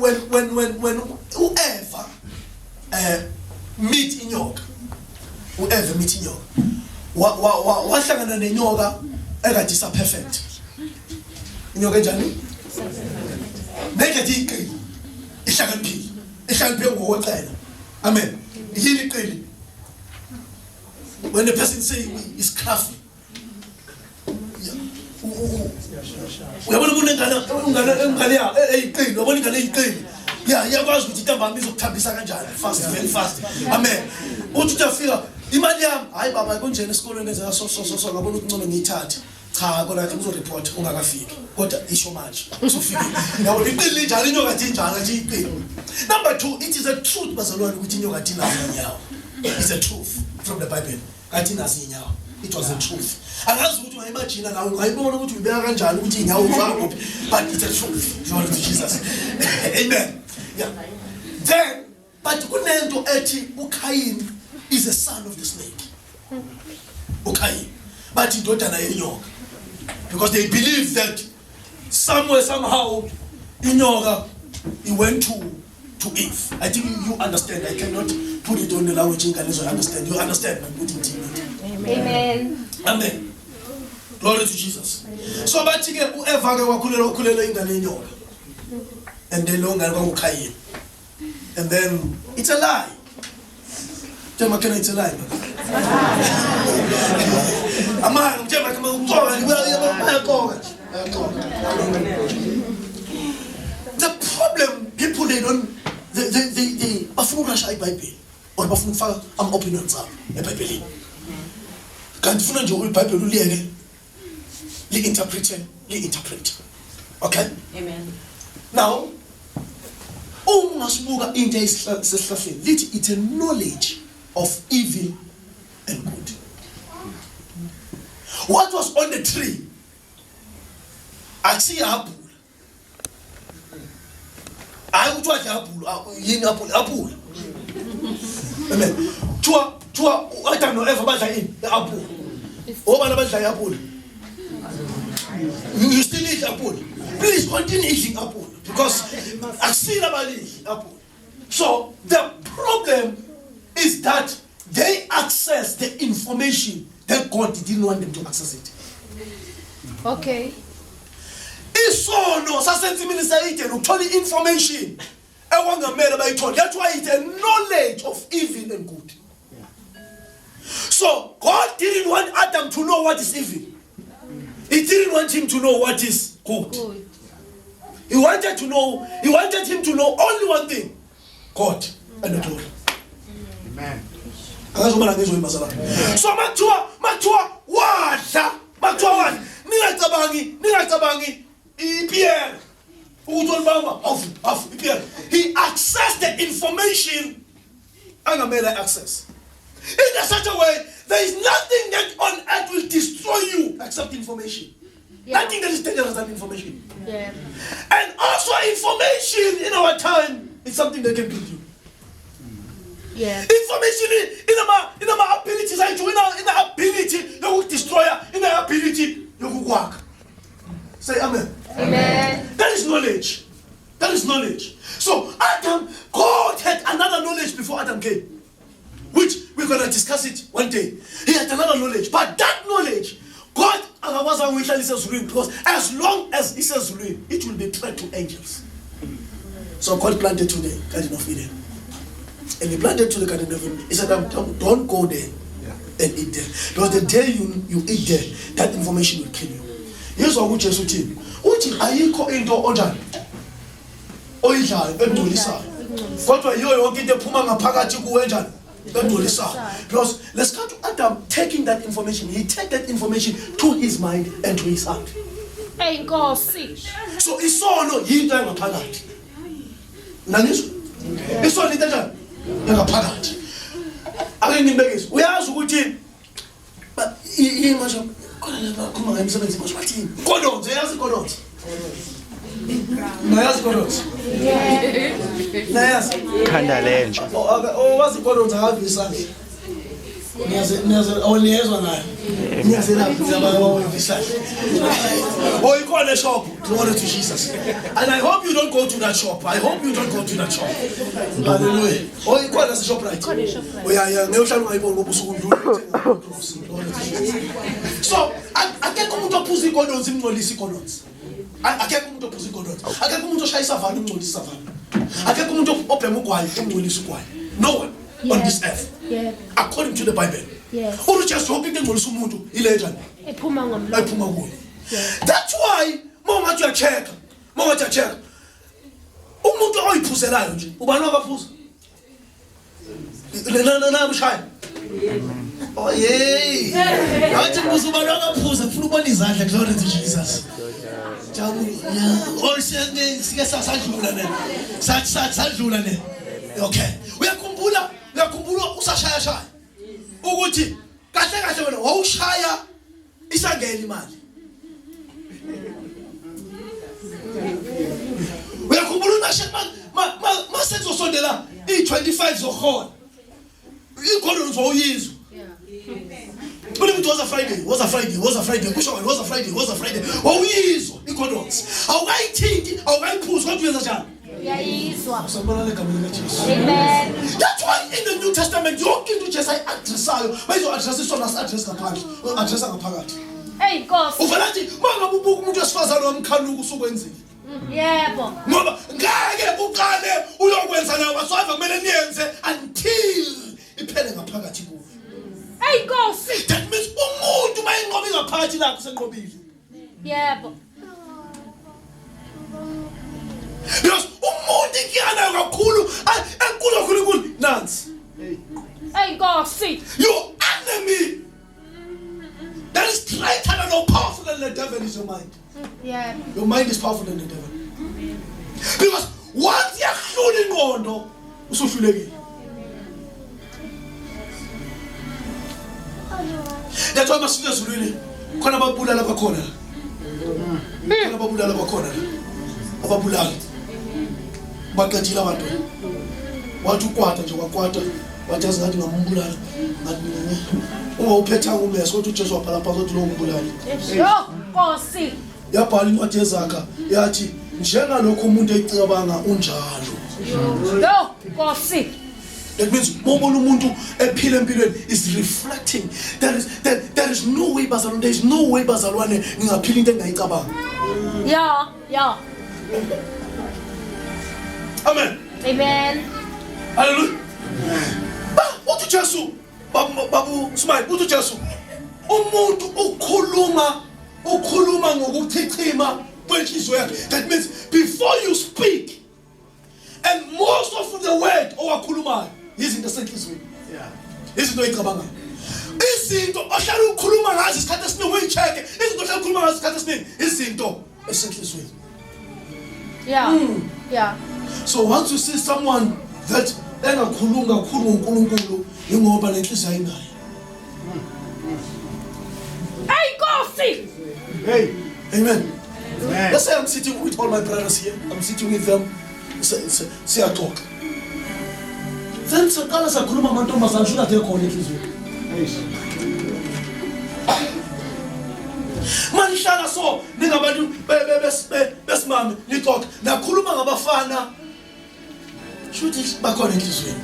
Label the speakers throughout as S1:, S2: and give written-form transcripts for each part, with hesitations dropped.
S1: when whoever meet inyoka, whoever meet inyoka, wahlangana nenyoka ekade isa perfect. Inyoka enjani? Naked iqili. Ihlakaniphile ngokwecela. Amen. Yini iqili? When the person say is crafty. Uyabona ingane ya eyiqili, uyabona ingane eyiqili. Iyakwazi ukuthi intambama izokuthambisa kanjani fast, very fast. Amen. Uthi uyafika imali yami, hayi baba kunjena esikolweni ngenzeka so ngabona ukuthi ngcono ngiyithathe. Cha kona ke uzoreport ungakafiki. Kodwa isho manje usufike. Yabo iqili njalo inyoka njalo nje iqili. Number 2, it is a truth bazalwane ukuthi inyoka inyawo. It's a truth from the Bible. Kathi nasi inyawo. It was a truth. Angazi ukuthi ungayimagine nawe ungayibona ukuthi ubeka kanjani ukuthi inyawo ufaka kuphi, but it's a truth. Glory to Jesus. Amen. Yeah. Then but kunento ethi uKayin is a son of the snake. uKayin. But indodana yenyoka. Because they believe that somewhere somehow inyoka he went to Eve. I think you understand. I cannot put it on the language in Galatians. Understand? You understand?
S2: Amen.
S1: Amen. Glory to Jesus. So but whoever wakhulela ingane yenyoka. And then long ago uKayin. And then it's a lie. Tell me, it's a lie. The problem, people they bafuna ukurasha iBhayibheli or bafuna ukufaka ama-opinions abo eBhayibhelini. Kanti ufuna nje iBhayibheli uliyeke li-interpret. Okay?
S2: Amen.
S1: Now, ungasibuka into esihlahleni lithi it's a knowledge of evil and good. What was on the tree? Akusiya apple. Hayi ukuthi wadla apple, yini apple. Amen. Twa Adam no Eva badla ini? Apple. Obana badla apple. You still eat apple. Please continue eating apple because akusiya abali apple. So the problem is that they access the information that God didn't want them to access it.
S2: Okay.
S1: Isono sasenza iminisayide ukuthola information ekwangamele bayithola. That's why it's a knowledge of evil and good. So God didn't want Adam to know what is evil. He didn't want him to know what is good. He wanted him to know only one thing. God and the glory.
S3: Amen.
S1: So mathiwa wadla ningacabangi iPierre ukuthi olibamba afu iPierre. He accessed the information angamele access in such a way there is nothing that on earth will destroy you except information. Nothing that is dangerous than information. And also information in our time is something that can kill you. Information in our abilities, in our ability to destroy, in our ability to work. Say amen.
S2: Amen.
S1: That is knowledge. That is knowledge. So God had another knowledge before Adam came, which we're going to discuss it one day. He had another knowledge, but that knowledge, God, because as long as He says it will be threat to angels. So God planted to the Garden of Eden. And He planted to the Garden of Eden. He said, don't go there and eat there. Because the day you eat there, that information will kill you. Here's what Jesus said. Uthi ayikho into onjani oyidlayo engcolisayo. Kodwa yiyo yonke into ephuma ngaphakathi kuwe njani engcolisayo. Because let's come to Adam taking that information. He take that information to his mind and to his heart.
S2: Hey, Nkosi.
S1: So isono yinto engaphakathi. Nanizwa? Isono into enjani? Engaphakathi. Ake ngimbekise. Uyazi ukuthi imasha khona ngemisebenzi manje bathini? Kodonze yazi kodonze. Nayazi kodonze. Nayazi.
S3: Khanda lenje.
S1: Wazi kodonze akavisa isandla. Niyazwa nayo. Niyazelaphi zabawawisayo. Oh, you call a shop. Glory to Jesus. And I hope you don't go to that shop. I hope you don't go to that shop. Hallelujah. Oh, you call us a shop right. Oh, yeah. So, akekho umuntu ophuza ikondozi imngcolisa ikondozi. Akekho umuntu ophuza ikondozi. Akekho umuntu oshayisa vani umngcolisa vani. Akekho umuntu obhema ugwayi umngcolisa ugwayi. No one on this earth.
S2: Yeah.
S1: According to the Bible.
S2: Yes.
S1: Uruchest wonke into engcolisa umuntu ilegend.
S2: Ephuma ngomlomo.
S1: Ayiphuma kuye. That's why mongathi uyacheka. Mongathi uyacheka. Umuntu oyiphuzelayo nje. Ubani akaphuza? Na mshaya. Oh yeah. Athi kuze ubani akaphuza ufuna ubona izandla glory to Jesus. Jabu. Or sike sasadlula ne. Sadlula ne. Okay. Uyakhumbula usashaya. Ukuthi kahle wena wawushaya isangena imali. Uyakhumbula unashe masezosondela i25 zokhona. Ikhona uzowuyizwa. Believe it was a Friday. Kusho it was a Friday. Wawuyizwa ikhondoms. Awukayithinki, awukayiphuza kodwa uyenza njani?
S2: Uyayizwa.
S1: Sambona legameni kaJesu.
S2: Amen.
S1: That's why in the New Testament yonke into Jesu ayiaddressayo bayizo-addressa isona address ngaphakathi, addressa ngaphakathi.
S2: Hey Nkosi.
S1: Uvela nje mangabe ubuka umuntu wesifazane wamkhanuka usukwenzile.
S2: Yebo.
S1: Ngoba ngeke uqale uyokwenza nawe wasova kumele niyenze until iphele ngaphakathi kuwe.
S2: Hey Nkosi.
S1: That means umuntu mayinqobi ngaphakathi lakho senqobile.
S2: Yebo.
S1: Because umuntu ikiyana kakhulu enkulu nansi.
S2: Hey Nkosi.
S1: Your enemy that is greater and more powerful than the devil is your mind.
S2: Yeah.
S1: Your mind is powerful than the devil. Because once you are ingqondo usuhlulekile. That's why masifika ezulwini khona ababulala bakhona. Khona ababulala bakhona. Ababulala. Baqedile abantu. Wathi ukwata nje kwakwata wathi azingathi ngambulala. Ngathi ungawuphetha umesi kodwa uJesu wabhala phansi ukuthi lo umbulala.
S2: Yo Nkosi.
S1: Yabhala incwadi yezakha yathi njengalokho umuntu ecabanga unjalo.
S2: Yo Nkosi.
S1: That means mobile umuntu ephila empilweni is reflecting there is no way bazalwane, there is no way bazalwane ngingaphila into engayicabanga.
S2: Yeah.
S1: Amen.
S2: Amen.
S1: Hallelujah. Uthi Jesu babu smile uthi Jesu umuntu ukhuluma ngokuchichima kwenhliziyo yakhe. That means before you speak and most of the word owakhulumayo izinto esenhlizweni. Izinto ezicabangayo. Izinto ohlala ukhuluma ngazo isikhathi esiningi uyicheke. Izinto ohlala ukhuluma ngazo isikhathi esiningi izinto esenhlizweni.
S2: Yeah.
S1: So once you see someone that engakhuluma kakhulu ngoNkulunkulu ingoba lenhliziyo ayinayo.
S2: Hey Nkosi.
S1: Hey. Amen. Let's say I'm sitting with all my brothers here. I'm sitting with them. Say I talk. Then sakala sakhuluma amantombazana shula de khona enhlizweni. Manihlala so ningabantu besimami nixoxa nakhuluma ngabafana shuthi bakhona enhlizweni.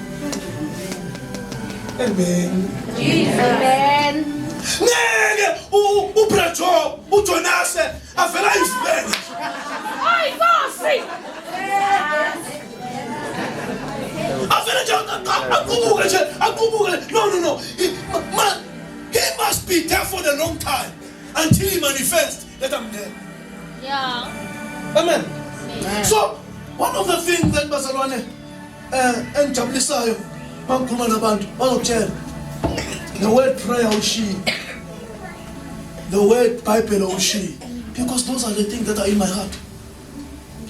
S1: Amen.
S2: Amen.
S1: Ngeke uBrajo uJonase avela izibele.
S2: Hey Nkosi.
S1: Avela nje aqubuke. No. He must be there for the long time until he manifests that I'm there.
S2: Yeah.
S1: Amen. So one of the things that bazalwane engijabulisayo mangikhuluma nabantu bazokutshela the word prayer ushi, the word Bible ushi, because those are the things that are in my heart.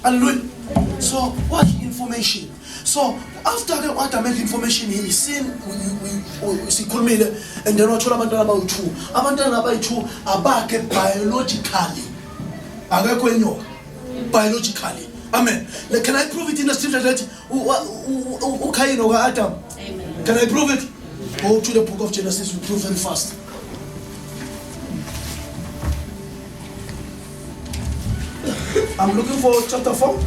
S1: Hallelujah. So what information? So after what I make information, he seen we see kulmile, and then what abantwana abawu2 abantwana abayi2 abakhe biologically akekho enyoka biologically. Amen. Like, can I prove it in the scripture that Cain or Adam? Amen. Can I prove it? Go to the book of Genesis, we prove very fast. I'm looking for chapter 4.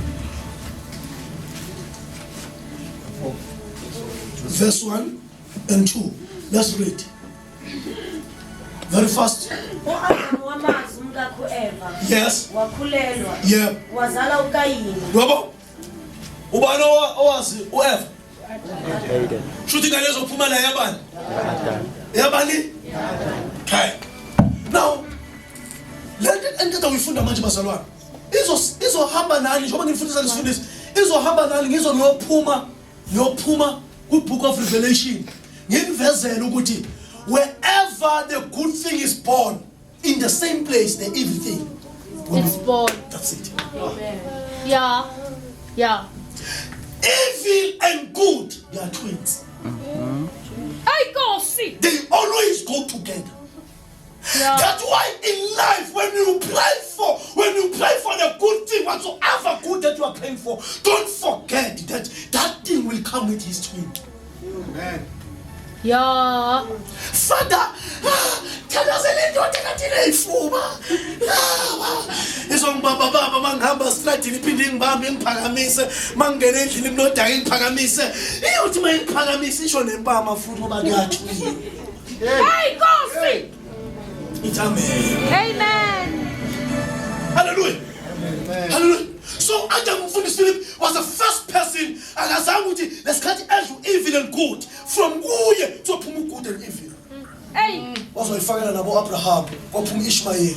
S1: Verse 1 and 2. Let's read. Very fast. Yes. Yeah. Robo. Ubano owazi uEva. Shuthi ngane zophuma la yabani? Yabani? Okay. Now, let we funda manje bazalwane. Izohamba nani njengoba ngifundisa lesifundisi. Izohamba nani ngizo ngiyophuma ku-book of Revelation. Ngivezela ukuthi wherever the good thing is born, in the same place the evil thing
S2: it's born.
S1: That's it.
S2: Yeah. Yeah.
S1: Evil and good, they are twins.
S2: I go see.
S1: They always go together.
S2: Yeah.
S1: That's why in life, when you pray for the good thing, whatsoever good that you are praying for, don't forget that that thing will come with his twin. Amen.
S2: Yeah.
S1: Father, tell us a little baba mangihamba straight liphinde ngibambe ngiphakamise mangene endlini mnoda ngiphakamise iyothi mayiphakamise isho nempama futhi ngoba kuyathula.
S2: Hey, go see.
S1: It's amen.
S2: Amen.
S1: Hallelujah. Amen. Hallelujah. So Adam Philip was the first person akazama ukuthi lesikhathi edlu evil and good from kuye to phuma good and evil.
S2: Hey.
S1: Wazoyifakela nabo Abraham kwaphuma Ishmael.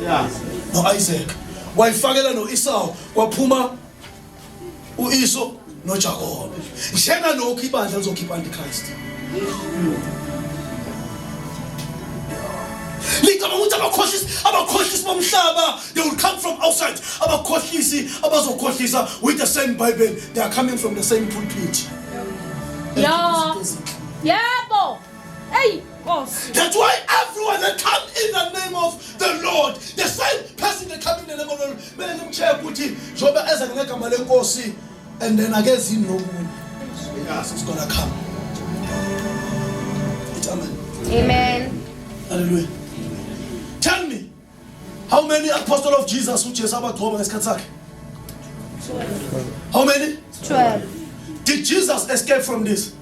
S1: Yeah. No Isaac. Wayifakela no Esau kwaphuma uIso no Jacob. Njenga lokho ibandla lizokhipha antichrist. Abakhohlisi bomhlaba, they will come from outside. Abakhohlisi abazokhohlisa with the same Bible, they are coming from the same pulpit.
S2: Yeah. Yeah, bo. Hey, boss.
S1: That's why everyone that come in the name of the Lord, the same person that come in the name of the Lord, and then I guess you know, yes, it's gonna come. It's amen.
S2: Amen.
S1: Hallelujah. Tell me, how many apostles of Jesus who Jesus about 12? How many?
S2: 12.
S1: Did Jesus escape from this?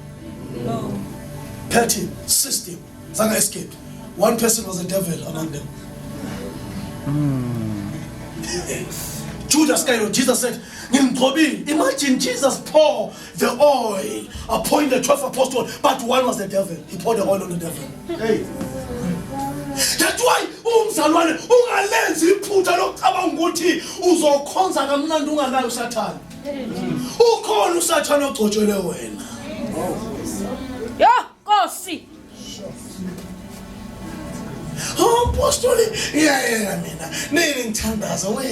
S2: No.
S1: 13, 16. Zaga escaped. One person was a devil among them. Judas Iscariot, Jesus said, imagine Jesus pour the oil upon the 12 apostles, but one was the devil. He poured the oil on the devil. Hey. That's why umzalwane ungalenzi iphutha lokucabanga ukuthi uzokhonza kamnandi unganayo uSathane. Ukhona uSathane ogcotshwele wena.
S2: Yeah, go see.
S1: Apostoli, yeah mina. Nini ngithandaza we.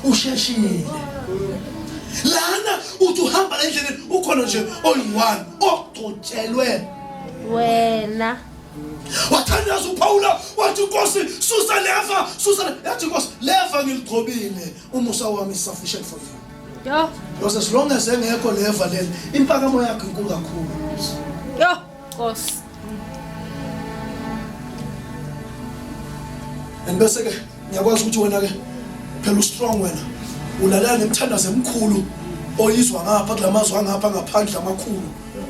S1: Usheshile. Lana uthi uhamba endleleni ukhona nje oyi1 ogcotshelwe
S2: wena.
S1: Wathandaza uPaula wathi Nkosi susa yathi Nkosi leva ngiligcobile umusa wami is sufficient for you.
S2: Yeah.
S1: Because as long as engekho leva leli impakamo yakho inkulu kakhulu.
S2: Yeah, Nkosi.
S1: And bese ke ngiyakwazi ukuthi wena ke phela ustrong wena ulalela nemthandazo emkhulu oyizwa ngapha kulamazwe angapha ngaphandle amakhulu.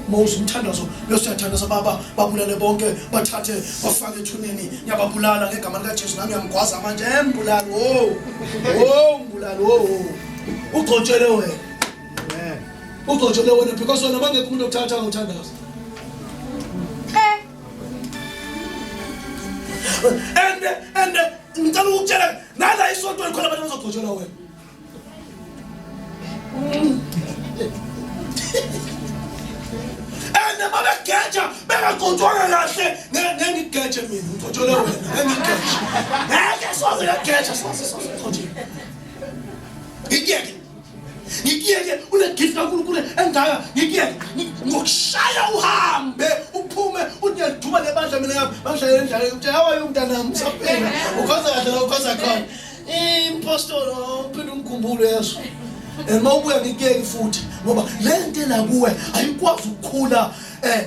S1: Moses umthandazo losiyathandaza baba babulale bonke bathathe bafake ethuneni ngiyababulala ngegama lika Jesu nami ngiyamgwaza manje embulali mbulali ugcotshele wena ugcotshele wena because wena mangeke umuntu okuthatha ngothandazo and ngicela ukutshela nala isonto likhona abantu bazogcotshela wena and mabegeja bengagcotshwanga kahle ngengigeje mina ugcotshele wena ngengigeje ngeke soze ngageja soze ngikiyeke unegift kaNkulunkulu engaka ngikiyeke ngokushaya uhambe uphume unyeduma lebandla mina ngapha bangishayela endlala ukuthi hawaye umntanami usaphela ukhoza kahle ukhoza khona impostor uphinde umkhumbulo yeso and mawubuya ngikiyeke futhi ngoba lento la kuwe ayikwazi ukukhula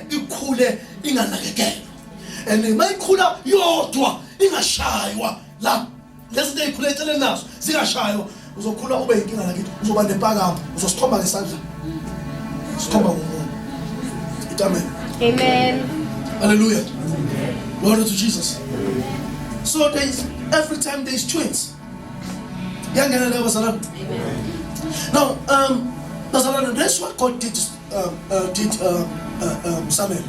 S1: ikhule inganakekelwa. And mayikhula yodwa ingashaywa la. Lezinto ezikhule eceleni nazo zingashaywa. Uzokhula ube inkinga lakithi. Uzoba nepakama, uzosikhomba ngesandla. Sikhomba ngomuntu. Amen.
S2: Amen.
S1: Hallelujah. Glory to Jesus. So every time there's twins. Amen. Now, that's what God did Samuel.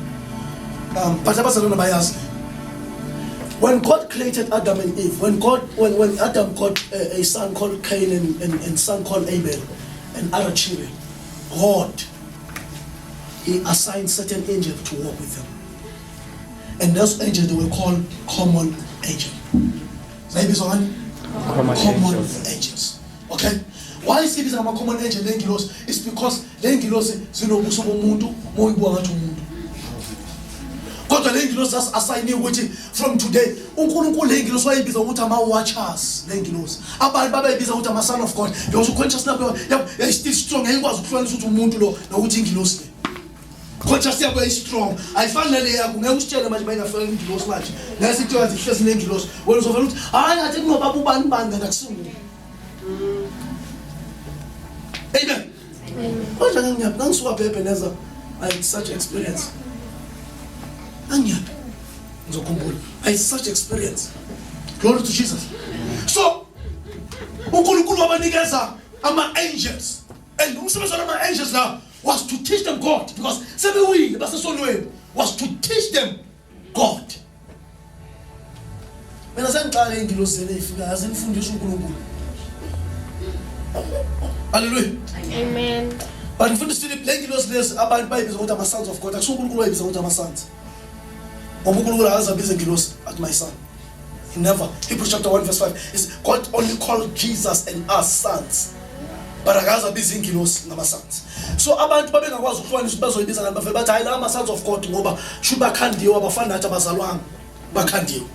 S1: When God created Adam and Eve, when Adam got a son called Cain and son called Abel and other children, God, He assigned certain angels to walk with them. And those angels, they were called common angels. Maybe someone? Common angels. Okay? Why is it a common angel? It's because lengilos zinobuso bomuntu moyibuwa ngathi umuntu. Kodwa lengilos assign ukuthi from today uNkulunkulu lengilos wayibiza ukuthi ama watchers lengilos. Abantu babeyibiza ukuthi ama son of God. Because consciousness yabo is still strong. Ayikwazi ukuhlukanisa ukuthi umuntu lo nokuthi ingilos le. Consciousness yabo is strong. Ayifanele yakho ngeke usitshele manje bayingafela ingilos manje. Ngesithi wazi ihlezi lengilos. Wena uzovela ukuthi hayi ngathi kunobaba ubani bani ngakusungu. Amen. I had such experience. I had such experience. Glory to Jesus. So, uNkulunkulu wabanikeza ama angels. And umsebenzi wama angels now was to teach them God, because sebewile basesonweni was to teach them God. Mina sengiqala ingilosi lefika azimfundisa uNkulunkulu. Hallelujah.
S2: Amen.
S1: But if you study lengilos lesi abantu bayibiza ukuthi ama sons of God, akusunkulunkulu wayibiza ukuthi ama sons. uNkulunkulu akazabiza ingilosi at my son. He never. Hebrews chapter 1 verse 5 is God only called Jesus and us sons. But akazabiza ingilosi ngama sons. So abantu babengakwazi ukuhlukanisa bazoyibiza ngani bafela bathi hayi la ama sons of God ngoba shu bakhandiwe abafana nathi abazalwanga bakhandiwe.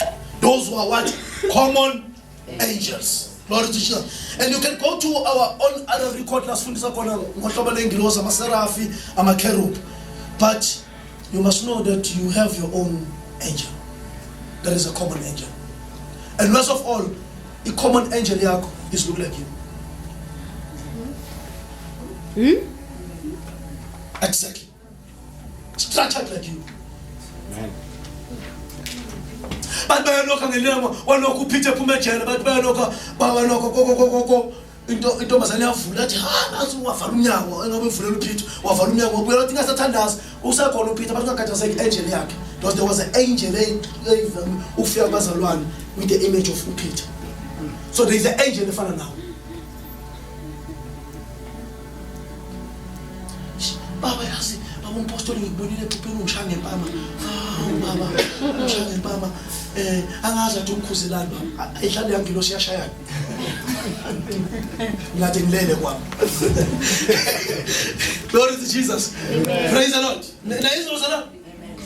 S1: Those who are what? Common angels. Glory to Jesus. And you can go to our own other record last fundisa kona ngohlobo lengilosi ama serafi ama cherub. But you must know that you have your own angel. There is a common angel. And worst of all, the common angel yakho is look like you. Exactly. Structured like you.
S3: Amen.
S1: But bayaloka ngelemo walokhu uPeter phumejele but bayaloka go into mazali yavula athi ha nathi wavala umnyango engabe uvulela uPeter wavala umnyango ubuye uthi ngasathandaza usekhona uPeter but ungakhathazeki angel yakhe, because there was an angel ufika kubazalwane with the image of uPeter. So there is an angel efana nawo. Baba yazi baba umpostoli ngibonile ephupeni ungishaya ngempama. Baba ungishaya ngempama angazi athi umkhuzelani baba ayihlale yangilosi yashayana. Ngathi ngilele kwami. Glory to Jesus. Amen. Praise the Lord. Na izozala. Amen.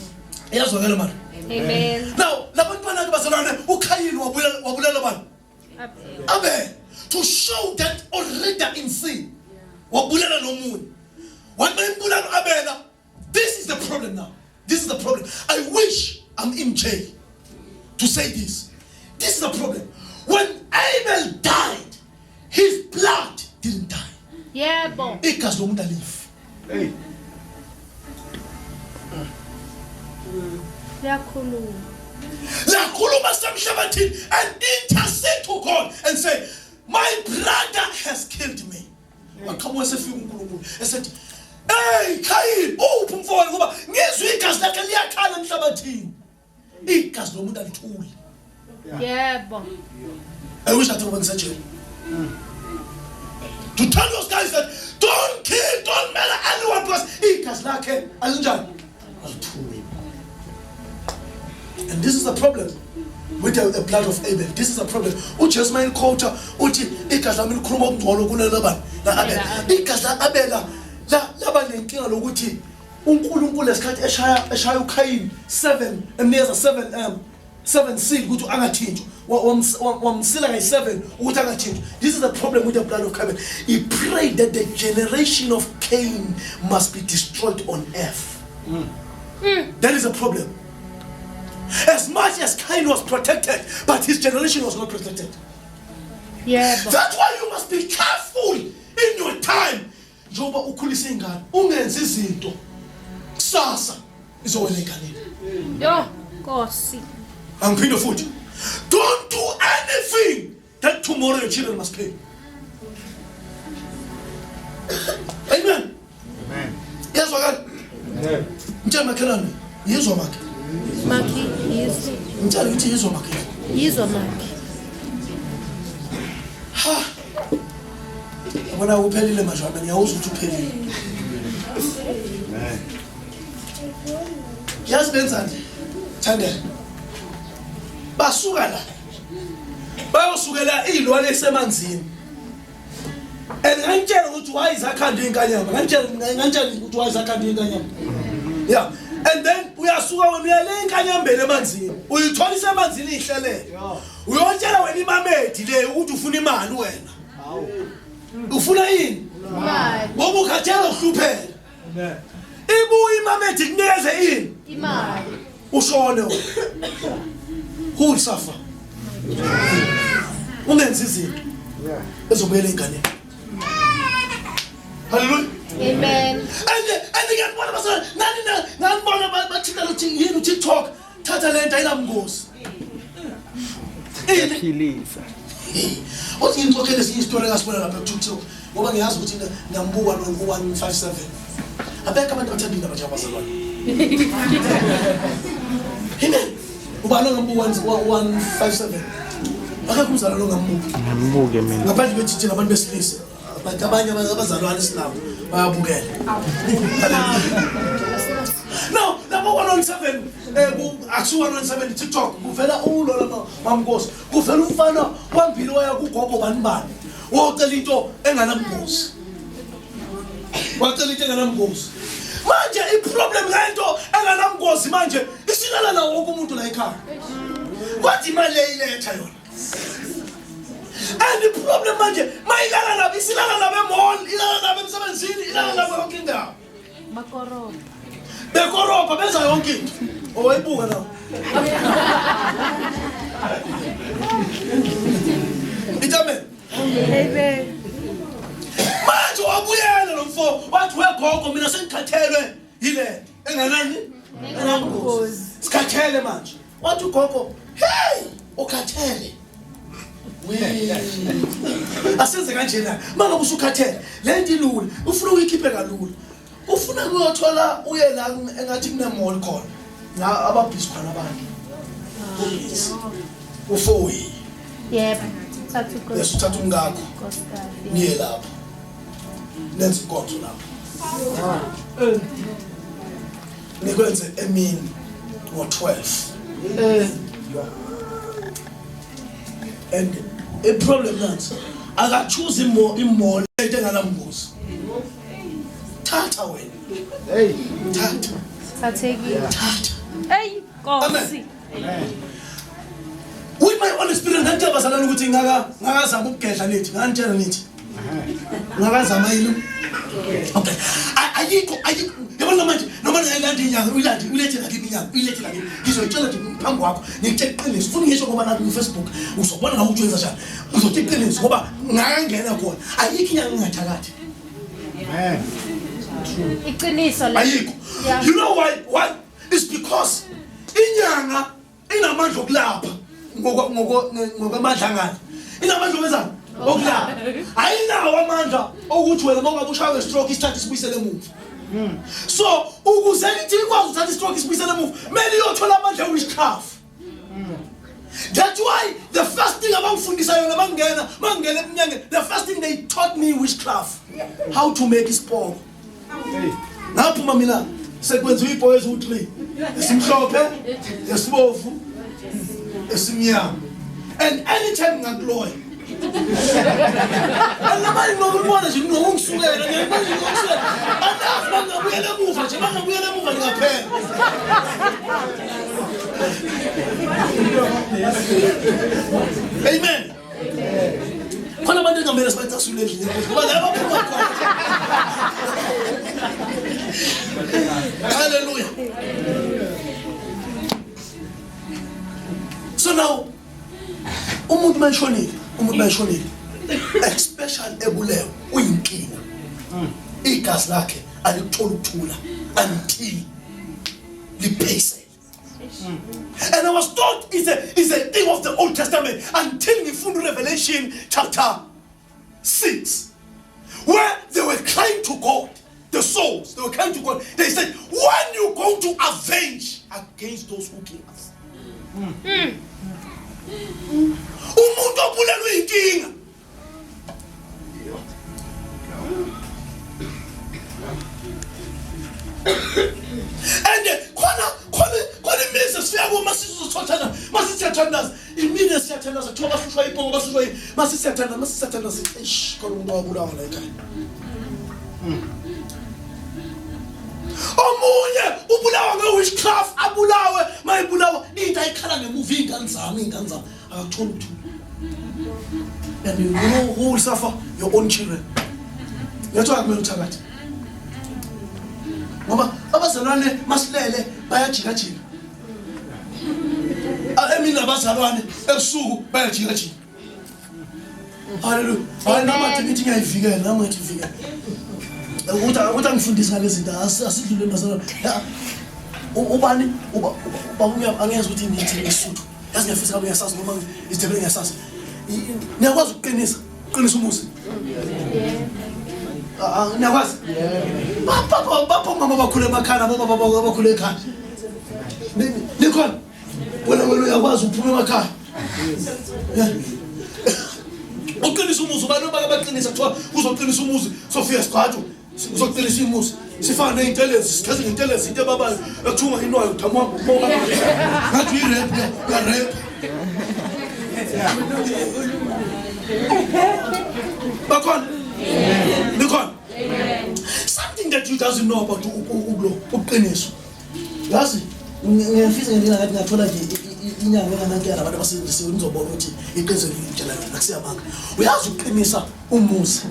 S1: Yazwakala manje.
S2: Amen.
S1: Now labantwana ke bazalwane uKhayini wabulela bani? Abel. To show that already in sin. Wabulela nomunye. One man bulan Abela. This is the problem now. This is the problem. I wish I'm in jail to say this. This is the problem. When Abel died, his blood didn't die.
S2: Yeah, boy.
S1: Because no one live.
S3: Hey.
S1: Lakhuluma samhlabathini and intercede to God and say, my brother has killed me. Come on, say uNkulunkulu. I said, hey, Khayini, uphi mfowethu ngoba ngizwe igazi lakhe liyakhala emhlabathini. Igazi lomuntu alithuli.
S2: Yeah, boy.
S1: I wish I told one such. To tell those guys that don't kill, don't murder anyone because igazi lakhe alinjani. Alithuli. And this is the problem with the blood of Abel. This is the problem. UJesu main quota uthi igazi lami likhuluma ukungcono kunelabani la Abel. Igazi la Abela laba nenkinga lokuthi uNkulunkulu lesikhathi eshaya uKhayini 7 emnikeza 7 seal ukuthi angathinjwa wamsila nge7 ukuthi angathinjwa. This is the problem with the blood of Abel. He prayed that the generation of Cain must be destroyed on earth. That is a problem. As much as Cain was protected, but his generation was not protected.
S2: Yebo.
S1: That's why you must be careful in your time. Njoba ukhulisa ingane, ungenzi izinto kusasa izowena ingane.
S2: Yo, Nkosi.
S1: Angiphinde futhi. Don't do anything that tomorrow your children must pay. Amen.
S3: Amen.
S1: Yes, wakati.
S3: Amen.
S1: Mtshela makhelwane, yizwa makhe.
S2: Maki, yizwa.
S1: Mtshela ukuthi yizwa makhe.
S2: Yizwa Maki.
S1: Ha. Bona uphelile manje wami, ngiyawuzwa ukuthi uphelile.
S3: Amen.
S1: Yazi benzani? Thandela. Basuka la. Bayosukela ilwane esemanzini. Ngangitshela ukuthi wayizakhanda inkanyama. Ngangitshela ukuthi wayizakhanda inkanyama. Yeah. And then uyasuka wena uyale inkanyambeni emanzini. Uyithola isemanzini ihlelele. Uyotshela wena imamedi le ukuthi ufuna imali wena. Ufuna yini?
S2: Imali.
S1: Ngoba ukhathela ukuhluphela.
S3: Amen.
S1: Ibuya imamedi kunikeze yini?
S2: Imali.
S1: Ushone wena. Who will suffer? Ungenzi izinto
S3: Yeah.
S1: ezobuyela ingane. Hallelujah.
S2: Amen.
S1: And ngiyabona basana nani bona bathina lo yini TikTok thatha lento ayinamngozi.
S3: Yaphilisa.
S1: Uthi ngixoxele esinye isitori engasibona lapha ku TikTok ngoba ngiyazi ukuthi ngiyambuka lo 157. Abeka abantu bathanda indaba jabazalwane. Amen. Ubani ngambuka 157. Akakho umzala lo ngambuka.
S3: Ngambuke mina.
S1: Ngaphandle kwethi abantu besilisa. Abantu abanye abazalwane sinabo bayabukela. No, number 117 akusuka 117 TikTok kuvela ulo mamngosi. Kuvela umfana wambili waya kugogo banibani. Wocela into enganamngosi. Wacela into enganamngosi. Manje iproblem ngento enganamngosi manje isilala nawo wonke umuntu la ekhaya. Kwathi imali leyiletha yona. And the problem manje mayilala nabo isilala nabo emall, ilala nabo emsebenzini, ilala nabo yonke indawo.
S2: Bakoroba.
S1: Bekoroba benza yonke into. Owayibuka nawo. Amen.
S2: Amen.
S1: Manje wabuyela lo mfo wathi wegogo mina sengikhathelwe yile enganani? Engangozi. Sikhathele manje. Wathi ugogo, "Hey, ukhathele." Asenze kanjena manje ubusukhathele lento ilula ufuna uyikhiphe kalula ufuna ukuyothola uye la engathi kune mall khona la ababhisi khona abantu ufoyi
S2: Yebo. Thatha Nkosi.
S1: lesithatha umngakho
S2: Nkosikazi.
S1: niye lapha lenze inkonzo lapha nikwenze emini ngo-12 and a problem nansi akachoose imall into enganamngozi thatha wena
S3: Hey.
S1: thatha
S2: Thathekile.
S1: thatha
S2: Hey, Nkosi.
S1: with my own experience ngantshela bazalwane ukuthi ngakazama ukugedla nithi ngantshela nithi ngakazama yini okay ayikho yabona manje noma ngilanda inyanga uyilethe la kimi inyanga uyilethe la kimi ngizoyitshela nje phambi kwakho ngikuqinisa ufuna ngisho ngoba la ku Facebook uzobona la ukuthi wenza njani uzoqinisa ngoba ngangena khona ayikho inyanga engathakathi
S3: Amen.
S2: Iqiniso le.
S1: ayikho
S2: Yeah.
S1: you know why it's because inyanga inamandla okulapha ngokwamandla ngani inamandla okwenzani okulapha ayinawo amandla ukuthi wena mongabe ushawe stroke isithathe sibuyisele emuva so ukuze lithi ikwazi ukuthatha istroke isibuyisele emuva kumele iyothola amandla witchcraft. That's why the first thing abangifundisa yona mangena eminyangeni the first thing they taught me witchcraft, how to make isipoko. Ngaphuma mina sekwenza izipo ezu3 esimhlophe esibovu esimnyama and anytime ngakloya anamali ngokubona nje ngokusukela ngiyamanje ngokusukela anafu bangabuyela emuva nje bangabuyela emuva ngaphela amen khona abantu ngamele sibathasule endlini ngoba la baphuma khona hallelujah umuntu mayishonile especially ebulewe uyinkinga igazi lakhe alithola ukuthula until liphase. And I was taught it's a thing of the Old Testament until we found Revelation chapter 6, where they were crying to God, the souls, they were crying to God. They said, when you go to avenge against those who kill us. Umuntu obulelwe inkinga. And khona imizwa siyabo masizothothana masisiyathandaza imini siyathandaza thoba basushwa iphongo basushwa masisiyathandaza eish khona umuntu wabulawa la ekhaya. Omunye ubulawa nge-witchcraft abulawe mayibulawa into ayikhala ngemuva ingane zami akathola ukuthi. And you know who will suffer? Your own children. Yethu akumele uthakathi. Ngoba abazalwane masilele bayajika. Emina abazalwane ebusuku bayajika. Hallelujah. Hayi namathi ngithi ngiyayivikela nami ngiyivikela. Ukuthi angifundisa ngale zinto asidlule bazalwane. Ubani uba angeza ukuthi ngithi ngisuthu. Yazi ngiyafisa kabe ngiyasazi noma isithebele ngiyasazi. Niyakwazi uqinisa umuzi. Niyakwazi? Bapha mama bakhule emakhaya baba bakhule ekhaya. Nikhona? Wena uyakwazi ukuphuma emakhaya. Uqinisa umuzi abantu baqinisa kuthiwa uzoqinisa umuzi Sophia Sqathu uzoqinisa umuzi. Sifana neintelligence sikaze neintelligence into ebabayo ekuthuma inwayo uthamwa ngoba ngathi irap ya rap. Something that you doesn't know about uqiniso. Yazi ngiyafisa ngidinga ngathi ngathola nje inyanga enganakela abantu abasebenzisa ngizobona ukuthi iqiniso ngitshela akusiyabanga. Uyazi uqinisa umuzi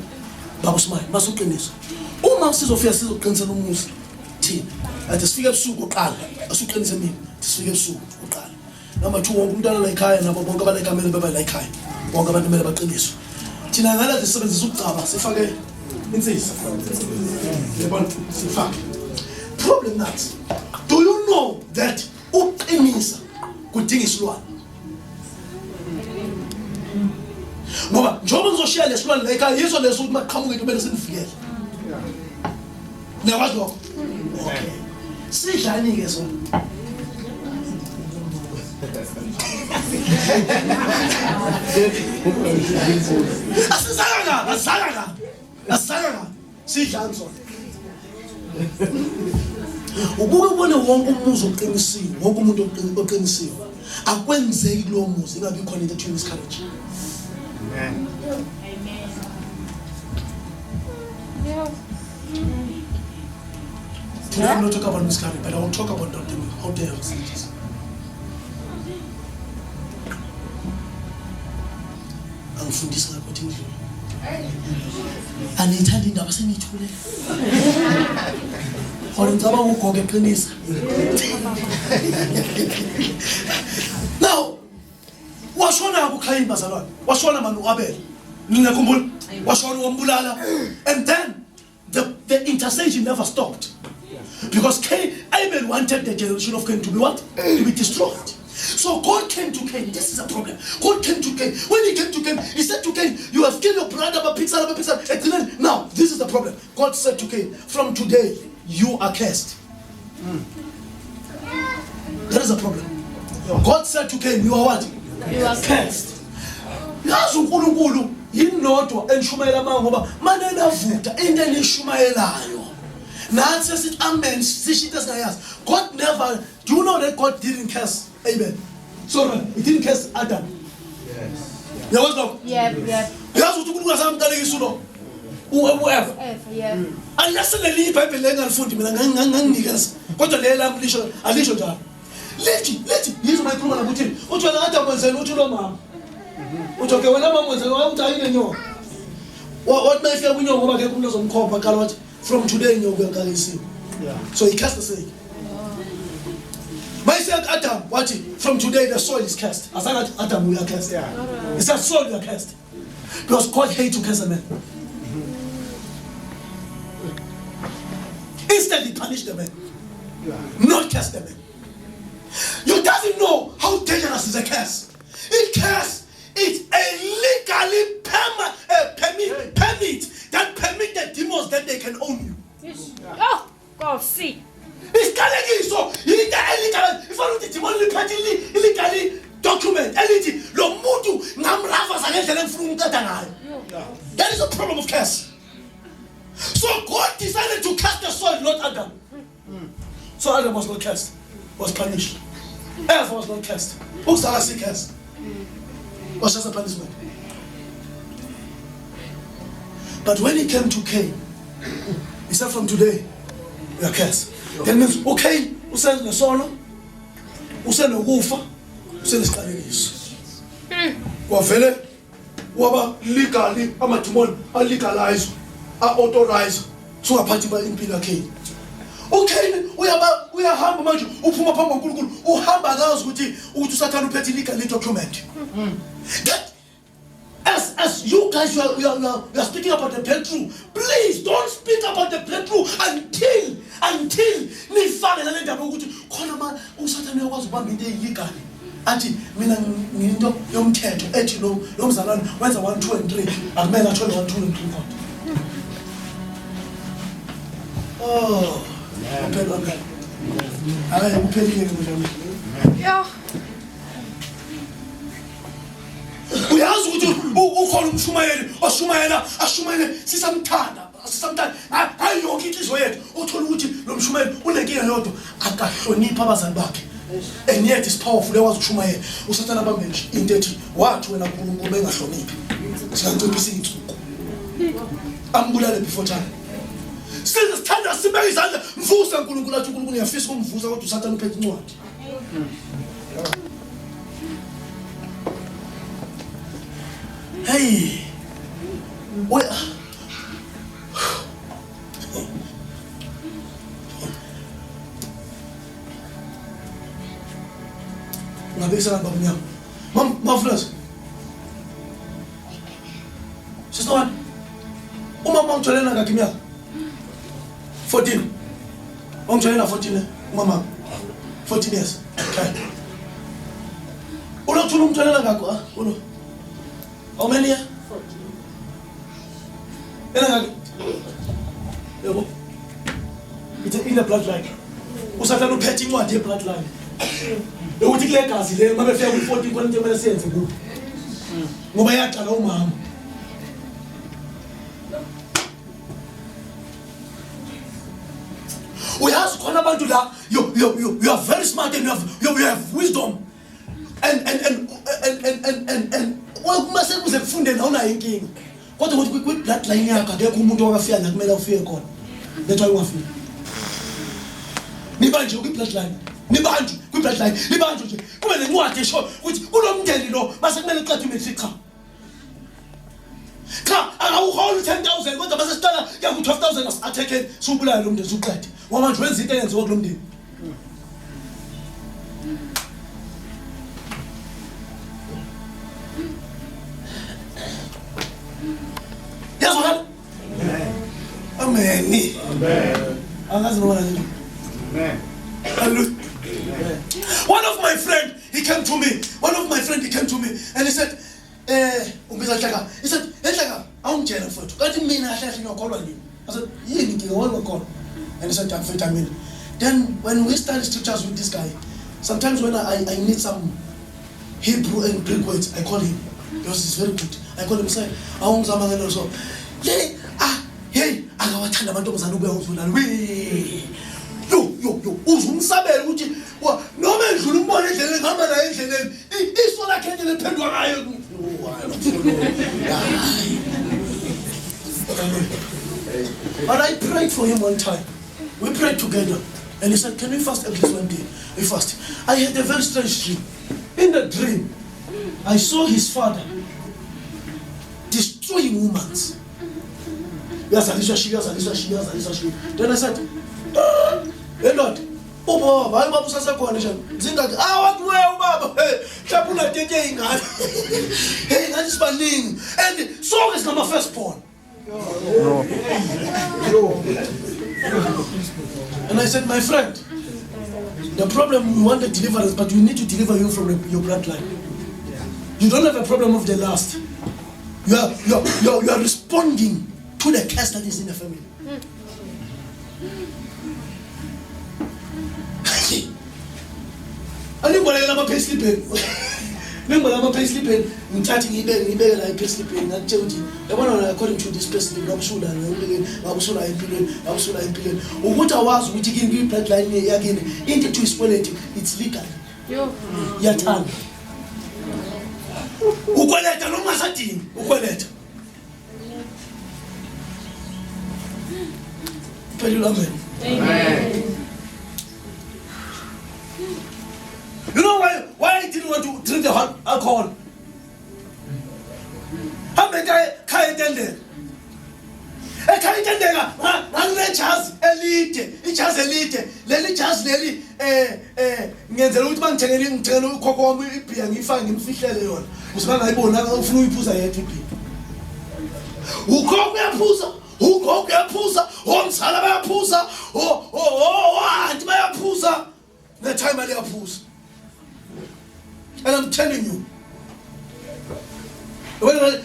S1: baba Smile masuqinisa. Uma sizofika sizoqinisela umuzi thina athi sifike ebusuku uqala asuqinise mina sifike ebusuku uqala. Number 2 wonke umntwana la ekhaya nabo bonke abala ekamela baba la ekhaya bonke abantu kumele baqiniswe. Thina ngala sisebenzisa ukucaba sifake insizwa. Yabona sifake. Problem that do you know that uqinisa kudinga isilwane? Ngoba njengoba ngizoshiya lesilwane la ekhaya yizo leso ukuthi maqhamuke kumele sinivikele. Niyakwazi lokho? Okay. Sidlani ke so? Asizanga sidlani sona. Ubuke ubone wonke umuzi oqinisiwe, wonke umuntu oqinisiwe. Akwenzeki lo muzi ingabe ikhona into ethiwa miscarriage. Amen. Today I'm not talking about miscarriage, but I will talk about how dare it. Angifundisa ukuthi ngidlule. Anithanda indaba senithule. Hore ngicaba ugogo eqinisa. Now, washona kuKhayini bazalwane. Washona manje uAbel. Ningakhumbula? Washona wombulala. And then the intercession never stopped. Because Abel wanted the generation of Cain to be what? To be destroyed. So God came to Cain. This is a problem. God came to Cain. When he came to Cain, he said to Cain, you have killed your brother, but pixel. Now, this is the problem. God said to Cain, from today, you are cursed. That is a problem. God said to Cain, you are what?
S2: You are cursed.
S1: Yazi uNkulunkulu yinodwa enshumayela mangoba manena vuta into enishumayelayo. Nathi sithi amen sishita singayazi. God never, do you know that God didn't curse Abel? Sorry, he didn't curse Adam. Yes. Yawazwa lokho?
S2: Yep.
S1: Yazi ukuthi uNkulunkulu asamqalekisa lo. Whoever.
S2: Yeah.
S1: Unless leli iBhayibheli engalifundi mina nganginikeza. Kodwa lelami alisho njalo. Lethi yizo mayikhuluma nakuthini. Uthi wena Adam wenzeni uthi lo mama. Uthi okay wena mama wenzeni uthi ayine nyoka. What may feel kunyoka ngoba ke umuntu ozomkhomba qala wathi from today nyoka uyaqalisiwe. So he cast the say. Mayise Adam Adam, what? From today the soil is cursed. As I Adam, we are cursed.
S3: Yeah.
S1: He said, soil, you are cursed. Because God hates to curse a man. Instead, he punished the man. Not curse the man. You doesn't know how dangerous is a curse. It curse is a legally permit that permit the demons that they can own you.
S2: Yes. Oh, go see.
S1: It's so illegal. If I don't the demon illegally document anything, lo mutu ngamrafa sangendlela emfuna umqeda ngayo. That is a problem of curse. So God decided to curse the soil, not Adam. So Adam was not cursed, was punished. Eve was not cursed. Who's the last cursed? Was just a punishment. But when it came to Cain, he said, from today, you are cursed. That means, okay, usend the sono, usend the woofer, usend the scandalous. Wafele, waba legally, amatumon, are legalized, are authorized, so a party by impila Cain. Okay, we are humble manje uphuma phambi kaNkulunkulu uhamba ngazi ukuthi uSathane uphethe legally document. That as you guys you are speaking about the breakthrough, please don't speak about the breakthrough until nifake le ndaba ukuthi khona ma uSathane uyakwazi ubamba into illegal. Athi mina nginto yomthetho ethi lo mzalwane wenza 1 2 and 3 akumele athole 1 2 and 3 kodwa. Oh, uphelile. Hayi uphelile ke manje.
S2: Yeah.
S1: Uyazi ukuthi ukhona umshumayeli ashumayele sisamthanda hayi yonke inhliziyo yethu uthola ukuthi lo mshumayeli unenkinga yodwa akahlonipha abazali bakhe, and yet is powerful ekwazi ukushumayela. uSathane abambe nje into ethi wathi wena uNkulunkulu engahloniphi singanciphisa insuku ambulale before time. Sithanda sibeke izandla mvusa uNkulunkulu athi uNkulunkulu uyafisa ukumvusa kodwa uSathane uphethe incwadi. Hey, ngabe sana babanyama maflas sister umama ungitholena ngakhe iminyaka 14 ungitholena 14 umama 14 years. Okay, ulothula umtholela ngakho ulo how many years? 14. Yebo. It's in the bloodline. Usathane uphethe incwadi ye-bloodline. Ukuthi kule gazi le uma befika ku-14 khona into emele siyenze kubo. Ngoba yaqala umama. Uyazi khona abantu la you are very smart and you have wisdom and mase kuze kufunde na unayo inkinga kodwa ukuthi kwi bloodline yakho akekho umuntu owafika la kumele ufike khona. That's why ungafika. Nibanje kwi bloodline. Nibanje kwi bloodline. Nibanje nje. Kube nencwadi esho ukuthi kulomndeni lo base kumele uqede imetric cha. Cha, akawuholi 10,000 kodwa base siqala ya ku 12,000 attack subulala lo mndeni usuqede. Ngoba manje wenza into eyenziwa kulomndeni. Amen. Amen. Amen. One of my friend, he came to me, and he said, he said, I'm jealous for you. I didn't mean I said, I said, and he said, I'm mean. Then when we study scriptures with this guy, sometimes when I need some Hebrew and Greek words, I call him because it's very good. I call him say, hey, akawathanda amantombazana ubuya uzulana we yo uzumsabela ukuthi noma edlula umbona endleleni ngihamba la endleleni iso lakhe endleleni lephendwa ngayo. But I prayed for him one time. We prayed together and he said, can we fast at least one day? We fasted. I had a very strange dream. In the dream I saw his father destroying women. Yes, Then I said, hey Lord, Baba, hayi baba usasekhona nje. Zingathi wathi wewe ubaba, mhlawumbe unatete ingane. Hey, ngani sibaningi. And so is my firstborn. And I said, my friend, the problem you want the deliverance, but we need to deliver you from your bloodline. You don't have a problem of the last. You are responding to the curse that is in the family. Anybody ever pay sleeping? Remember, I'm a pay sleeping. I'm chatting, he begged like pay sleeping. I'm telling you, according to this person, I'm sure that I'm billion. What I was, we taking you bloodline again into his politics. It's legal. Your tongue. Ukweleta no masatini, ukweleta. Amen. You know why I didn't want to drink the hot alcohol? How many can't attend? I can't attend. I'm the chance elite. It has elite. Lily chance lily. Get the root man telling Coco, and you find him fish alone. Was man I born now flew pusa yet to be. Who called me a pusa? Who called me a pusa? On Salaba pusa? And my pusa. The time I a pusa. And I'm telling you, when I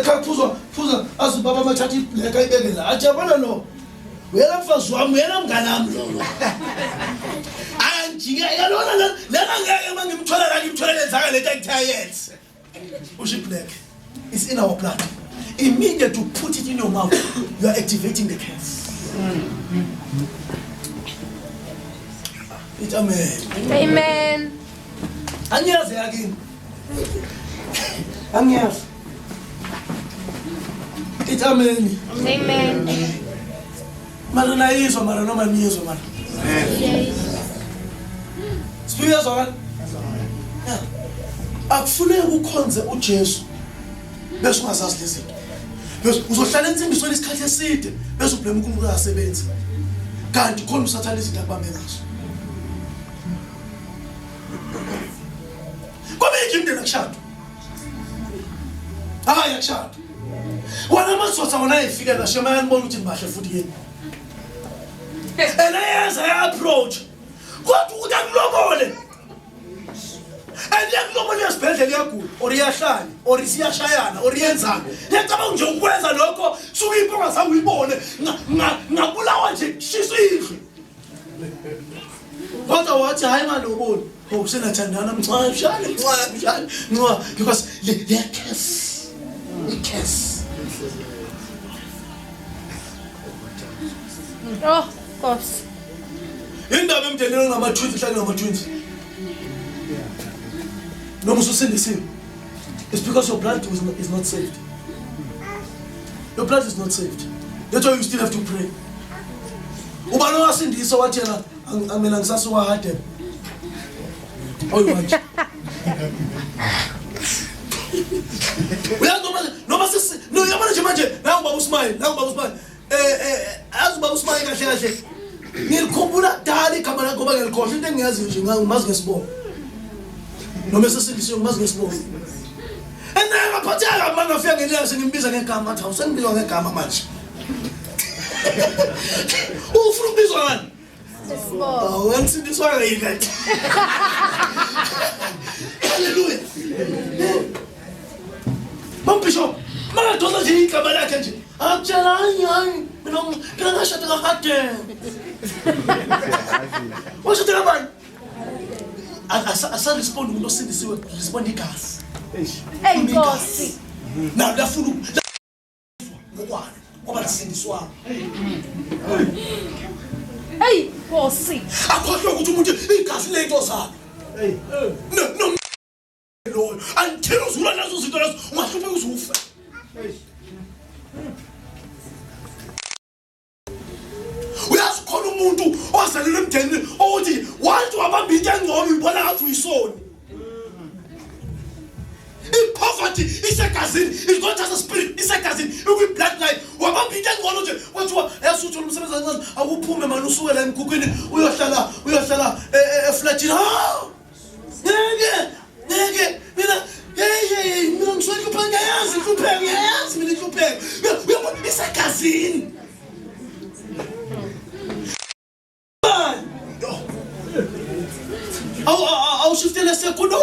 S1: can't pusa as Baba Machati, like I beg, I don't know. Where I'm first one, where I'm Ganam. And I don't know, let him try to tired. Worship black. It's in our blood. Immediate to put it in your mouth, you are activating the curse. It's amen.
S2: Amen.
S1: Anyas again. Anyas. It's amen.
S2: Amen.
S1: Marana is or Marana is or man. Spirits on. Akufune ukukhonze uJesu. Bese ungasazi lezinto. Bese uzohlala ensimbi isona isikhathi eside bese ublame uNkulunkulu akasebenzi. Kanti khona usathana izinto akubambe ngazo. Kwabeke imndeni akushado. Hayi akushado. Wona masotha wona efika la shema yanibona ukuthi ngibahle futhi yini. And I approach. Kodwa ukuthi akulobole. And yakulobole yasibhedlela yagula or iyahlala or isiyashayana or iyenzana. Yacaba nje ukwenza lokho suka impunga zangu uyibone ngabulawa nje shisizwe. Kodwa wathi hayi malobole. Usenathandana mncane no, because they are curse. We curse.
S2: Oh, course.
S1: Indaba emndenini ngama-20 hlale ngama-20. Noma ususindisiwe. It's because your blood is not saved. Your blood is not saved. That's why you still have to pray. Ubani wasindisa wathi yena amena ngisasuka hade. Oh, you want? We are no, you're manje. Now Babu smile. As Babu smile kahle. Ngikhumbula dali kamera ngoba ngelikhohle into engiyazi nje ngazi ngesibongo. Noma sesindisiwe ngazi ngesibongo. Ngaphatheka manje ngafika ngelanga sengimbiza ngegama athi awusengibizwa ngegama manje. Ufuna ukubizwa ngani? Oh, and see this one again. Hallelujah. Mom Bishop, mana toza nje igama lakhe nje. Akutshela hayi mina ngashada ngahade. Washada ngabani? Asa respond umuntu osindisiwe respond igas.
S2: Hey, Nkosi.
S1: Now lafuna ngokwani ngoba lisindiswa.
S2: Hey, Nkosi.
S1: Akhohlwe ukuthi umuntu igazi lento zakhe. No. Lord, until uzula nazo zinto lezo ungahluphe uzufa. Uyazikhona umuntu ozalelwe emndenini othi wathi wabamba into engcono uyibona ngathi uyisoni. poverty isegazini. It's not just a spirit, isegazini. Ikwi-bloodline. Wabamba into engcono nje. Wathiwa yasuthi lo msebenzi kancane awuphume manje usuke la emkhukhwini uyohlala eflatini. Ngeke mina mina ngisuke ngikuphanga ngiyazi mina ngikuphanga. Uyabona isegazini. Awushiftele sekhona.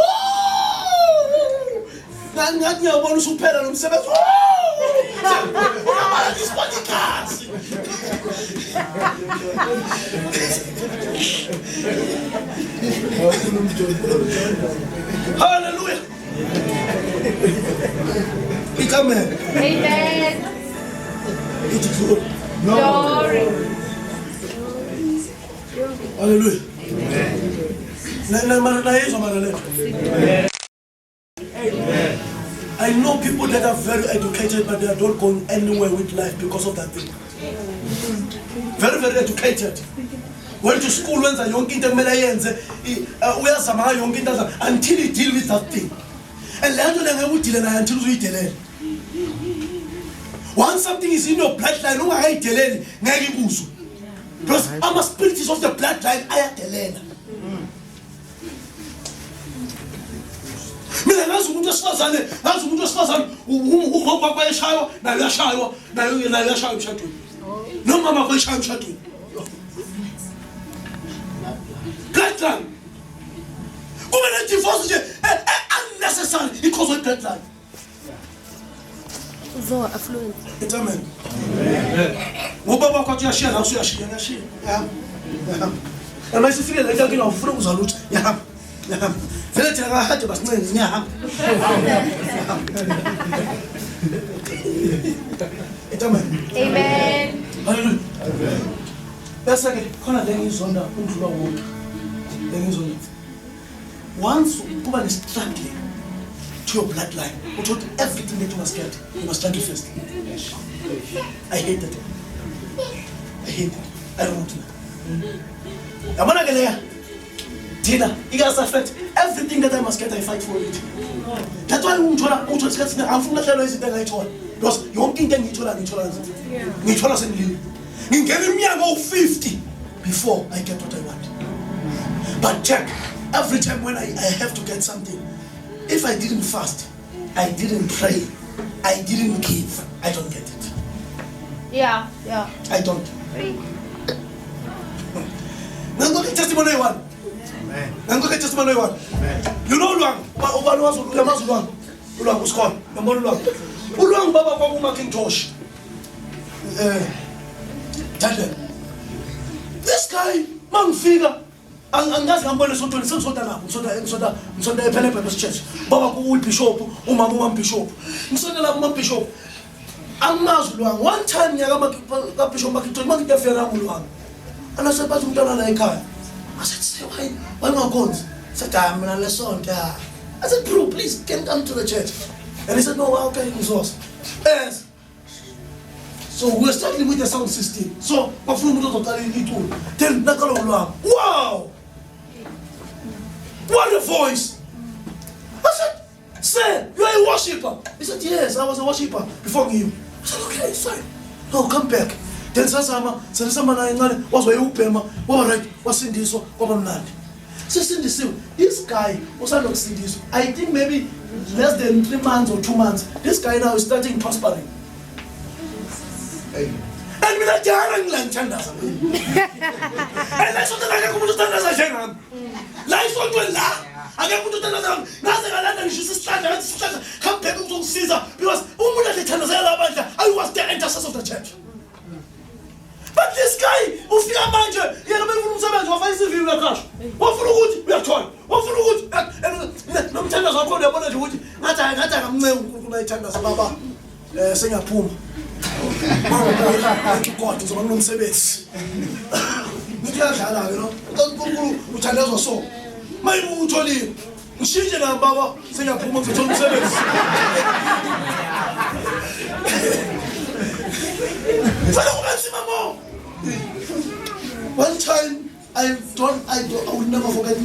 S1: Ngathi ngiyabona usuphela lo msebenzi. Uyabona isipotikazi. Hallelujah. Amen.
S2: Amen.
S1: It is good.
S2: Glory.
S1: Hallelujah. I know people that are very educated, but they are not going anywhere with life because of that thing. Very, very educated. Went to school when the young kid until he deal with that thing. And until we tell it. Once something is in your bloodline, because I'm a spirit of the bloodline, I am telling. Mina ngazi umuntu wesifazane ugogo kwayeshaywa nayo yashaywa emshadweni nomama kwayeshaywa emshadweni bloodline kube ne divorce nje unnecessary because of bloodline
S2: So affluent.
S1: amen ngoba kwathi uyashiya la usuyashiya ama isifike la nto ufuna ukuzalutha yahamba vele thina kahade basincane ngiyahamba
S2: Amen.
S1: Hallelujah. Bese ke khona le ngizonda undlula wonke. Le ngizonda. Once kuba ne-struggling to your bloodline, you told everything that you must get, you must struggle first. I hate that. I hate that. I don't want to know. Yabona ke leya. Thina ikasafet everything that I must get, I fight for it. That's why ungithola isikhathi angifuni lahlelwa izinto engayithola. Because yonke into ngiyithola sengilile. Ngingena iminyaka u50 before I get what I want. But check, every time when I have to get something, if I didn't fast, I didn't pray, I didn't give, I don't get it.
S2: Yeah.
S1: I don't. Nangoke testimony one. Nangoke testimony one. You know Luang, ubani wazulu Luang. Luang uskon. Nambona Luang. Luang baba kwa Macintosh. This guy, mangifika angazi ngambona sontweni sengisonta nabo ngisonta ephele Baptist Church baba ku bishop umama bishop ngisonta la bishop angimazi Luang. One time nyaka ka bishop Macintosh mangitefika la Luang anase bathi umntwana la ekhaya. I said, say why ungakhonzi? He said, mina lesonta. I said, bro, please can come to the church. And he said, no, okay, resource. Yes. So we were starting with the sound system. So then wow! What a voice! I said, sir, you are a worshipper. He said, yes, I was a worshipper before you. I said, okay, it's fine. No, come back. Then sasama na ingane wazwe ubhema alright wasindiswa kwaba mnandi. Sisindisiwe. This guy usanda kusindiswa. I think maybe less than 3 months or 2 months. This guy now is starting prospering. And mina jana ngilanthandaza. And I saw that I could tandaza njengami. La isonto la. Ake umuntu tandaza. Ngaze ngalanda ngisho isihlahla come back ukuzongisiza because umuntu athandaza labandla I was the intercessor of the church. But this guy, ufika manje, yena befuna umsebenzi wafaka isivivi kakhasha. Wafuna ukuthi uyathola. Wafuna ukuthi nomthandazo wakho uyabona nje ukuthi ngathi akamnceke uNkulunkulu ayithandaza baba. Sengiyaphuma. Thank you God, uzoba nomsebenzi. Ngiyadlala ke no. uNkulunkulu uthandazwa so. Mayibu utholile. Ngishintshe na baba, sengiyaphuma ngizothola umsebenzi. One time, I will never forget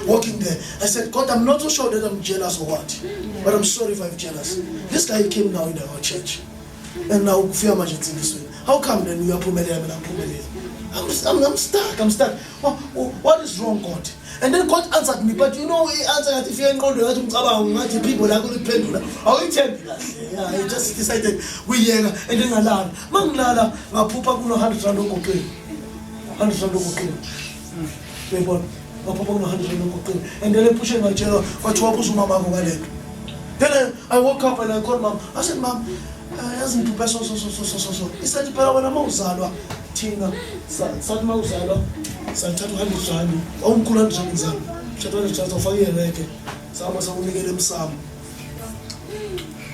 S1: walking there. I said, God, I'm not so sure that I'm jealous or what, but I'm sorry if I'm jealous. This guy came now in our church, and now fear emergency this way. How come then you are Pumelia and I'm Pumelia? I'm stuck. What is wrong, God? And then God answered me, but you know, he answered that if you're in control, people are going to pay you. I will tell you. Yeah, I just decided we and then I learned. Manglala, my papa will not have to look okay. 100 okay. People, my papa will not have to look okay. And then I push my chair, what you was Mama. Then I woke up and I called Mom. I said, Mom, I hasn't to pass so. He said, when I'm outside, Tina, Sadma Usada. Santatu hadi swali au mkula ndani zangu chatani tutafanya reke sawa sawa nigele msamu.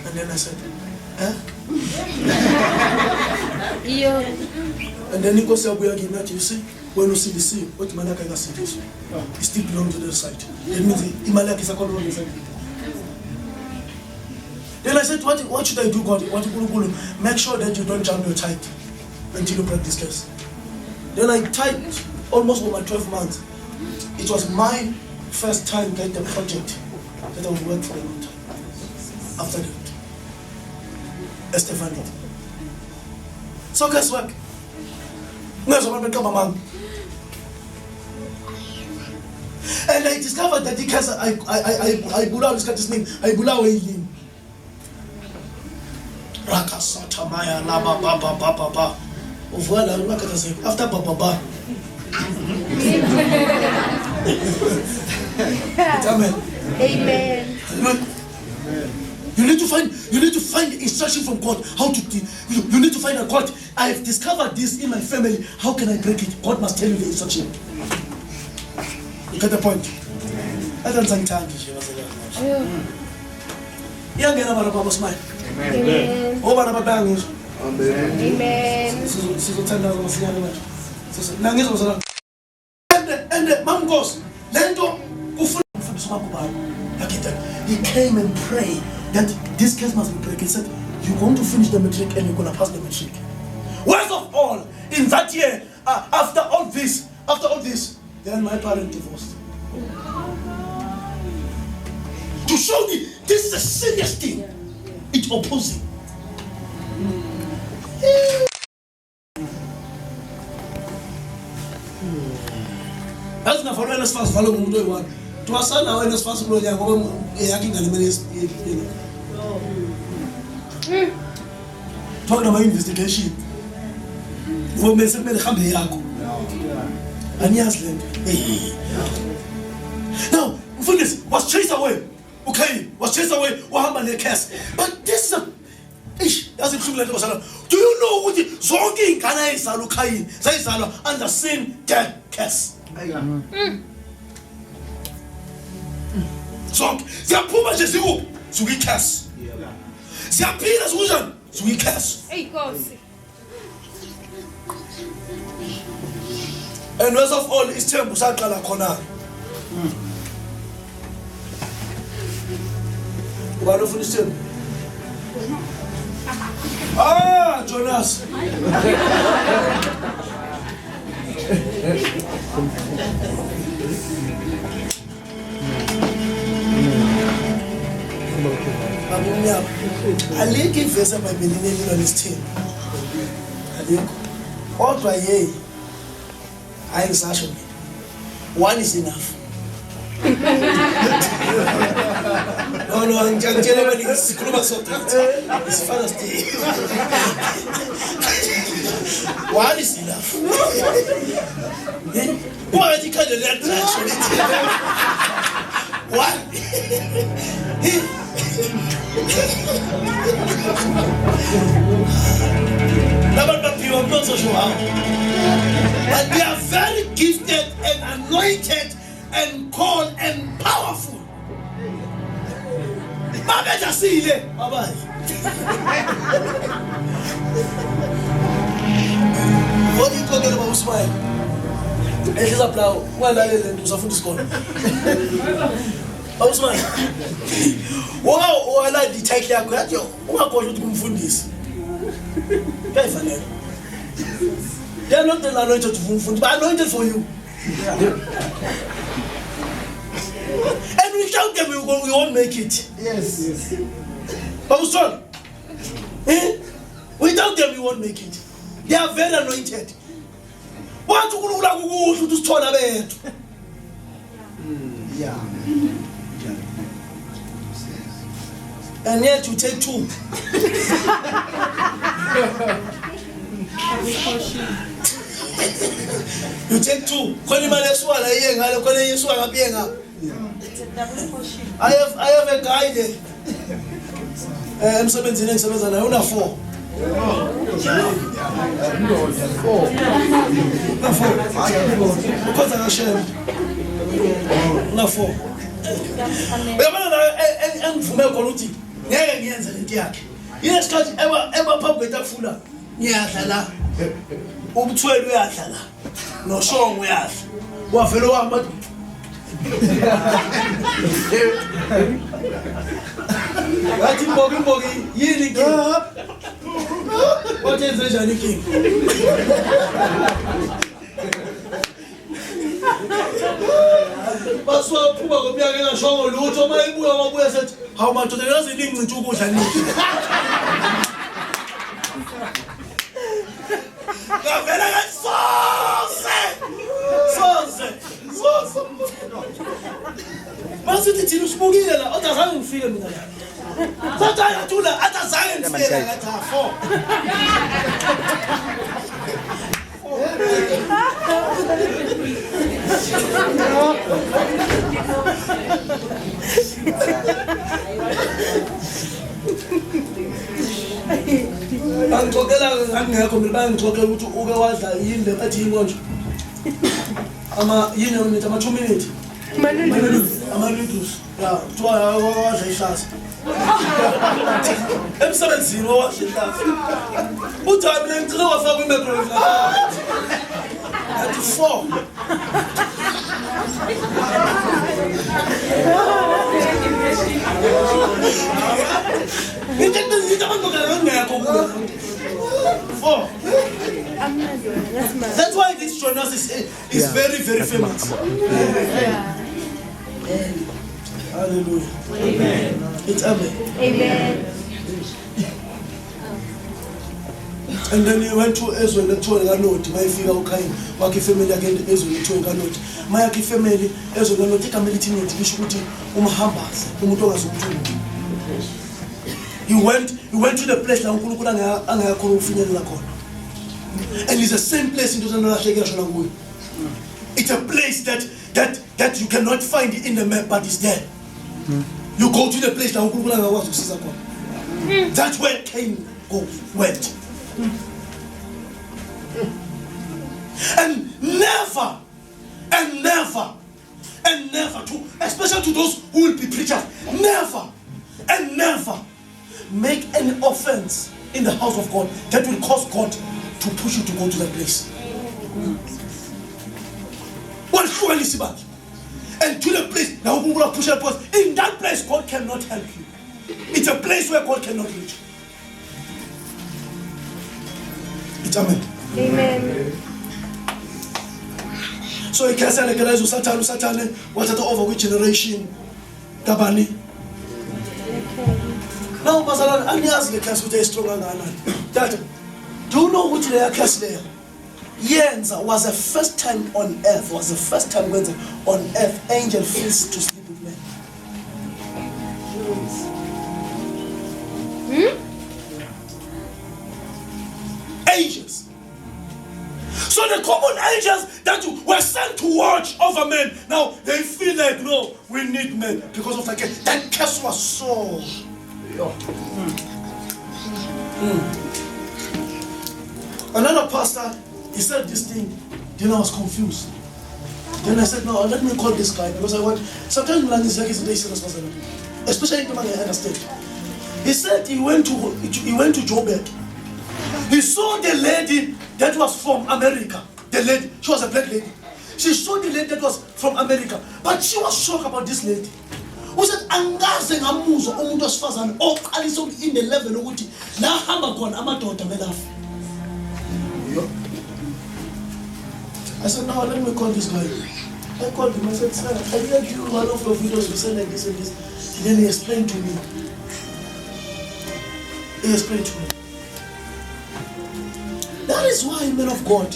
S1: And then I said and then Nico said, we are giving that, you see, when you see the sea, what Malaka is see this, it still belongs to the site. It means Imalak is a color on the side. Then I said, what should I do, God? What you make sure that you don't jump your tithe until you break this case. Then I typed almost over 12 months. It was my first time getting a project that I would work for a long time. After that, Estefan did. So guess what? And I discovered that because I bula his name, I bula him. Rakasata Maya Laba Baba. After Baba. Amen.
S2: Amen.
S1: You need to find instruction from God how to you need to find a God. I have discovered this in my family. How can I break it? God must tell you the instruction. You get the point? I don't think time is young and about smile.
S2: Amen.
S1: Over about bangers.
S2: Amen.
S1: And the mom goes, he came and prayed that this case must be break. He said, you're going to finish the matric and you're going to pass the matric. Worst of all, in that year, after all this, then my parents divorced. To show me this is a serious thing. It's opposing. That's not for us fast follow one. To us now when us fast follow ya ngoba yaking animals talking about investigation. Wo mese me khambe yakho. Aniyazile. Now, Mfundisi was chased away. Okay, was chased away. Wahamba le case. But this that's the truth. Do you know what zonke ingane izalo khayini sayizalwa under sin death case? Zonke siyaphuma nje siku case. Siyaphila sikunjani siku case.
S2: Hey, Nkosi.
S1: And worst of all, isithembu saqala khona. Ubani ufuna isithembu? Jonas. Aliki ivesa mabelini lolesithembu. Aliko. Kodwa yey ayisasho mina. One is enough. No, angitshela bani sikhuluma sonke. It's Father's Day. One is enough. Why did you call the letter? One. I'm not so sure how. But they are very gifted and anointed and called and powerful. Baba jasile, baba. What you talking about, Usman? He's up now. Why are you doing something to school? Usman. Wow, I like the take care of you. Who are going to Mfundisi? Very funny. They are not anointed to but anointed for you. And without them, we won't make it.
S3: Yes.
S1: But son, without them, we won't make it. They are very anointed. What to store about?
S3: Yeah.
S1: And yet you take two. You take two. I have a guy there. I'm 17 and 7 and I own 4. Because I'm ashamed. Not 4. I'm from a quality. Yes, because ever public that fuller. Yeah, no sure we are. What fellow Ahmad? What in Boggy, yielding. What is the Johnny King? But so poor will be a show of Luto, my boy said, how much of the other things to go and Mas it is smoking and other having fear. What I do that at a science fair at our 4. Angixoxela ngangekho mina bangixoxe ukuthi uke wadla yini le athi inkonzo ama yini yona ama 2 minutes ama noodles ya kuthiwa wadla ihlasa emsebenzini wadla ihlasa uthi mina ngicela wafaka imicrowave athi 4 That's why this Jonas is very, very famous. Hallelujah. Amen. It's amen.
S2: Amen.
S1: And then he went to Ezra and told Ganot, my figure came, Waki family again, Ezra and told Ganot. My Aki family, Ezra Ganot, take a military note, Bishuti, Umahambas, Umutogas. He went to the place and it's the same place in the It's a place that you cannot find it in the map, but it's there. You go to the place now. That's where Cain went. And never, especially to those who will be preachers, never make any offense in the house of God that will cause God to push you to go to that place. Well, surely see back. And to the place, now we will push that place. In that place, God cannot help you. It's a place where God cannot reach. It's amen.
S2: Amen.
S1: So he can say, Satan, what are over which generation? Tabani. Now, Basalan, I'm asking the class with a stronger than that. Do you know which they are cast there? Yenza was the first time on earth, when on earth angel feels to sleep with men. Angels. So the common angels that were sent to watch over men, now they feel like, no, we need men because of that curse. That curse was so. Another pastor, he said this thing, then I was confused. Then I said, no, let me call this guy because I want, sometimes like this like it's a day serious person, especially in the man I understand. He said he went to Joburg. He saw the lady that was from America. The lady, she was a black lady. She saw the lady that was from America, but she was shocked about this lady. Who said, "Angaze ngamuzo umuntu osifazana oqalisa in the level ukuthi la hamba khona amadoda melafu." I said, now let me call this guy. I called him. I said, sir, I heard you one of your videos. You said like this and this. And then he explained to me. He explained to me. That is why, men of God,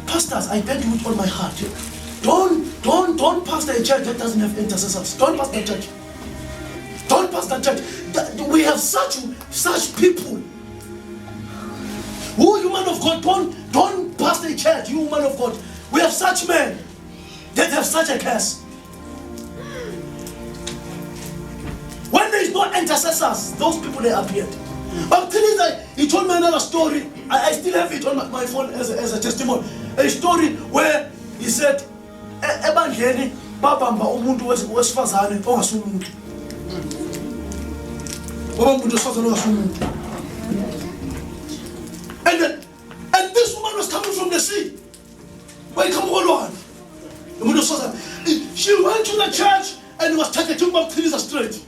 S1: pastors, I beg you with all my heart, don't pastor a church that doesn't have intercessors. Don't pastor a church. Don't pastor a church. We have such people. Who, you man of God, don't pastor a church, you man of God. We have such men that have such a curse. When there is no intercessors, those people, they appeared. But he told me another story. I still have it on my phone as a testimony. A story where he said, ebandleni babamba umuntu wesifazane ongasumuntu. Babamba umuntu wesifazane ongasumuntu. And this woman was coming from the sea. Why come on? She went to the church and was taken back to the straight.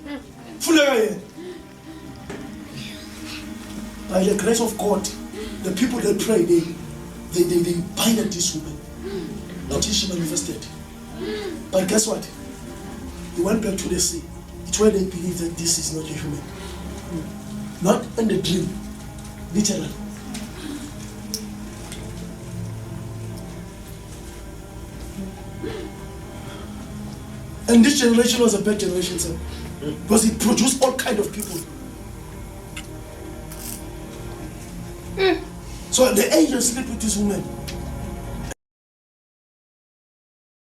S1: By the grace of God, the people that pray, they binded this woman until she manifested. But guess what? He went back to the sea. It's where they believe that this is not a human. Not in the dream, literally. And this generation was a bad generation, sir. Because it produced all kind of people. So the angel slept with this woman.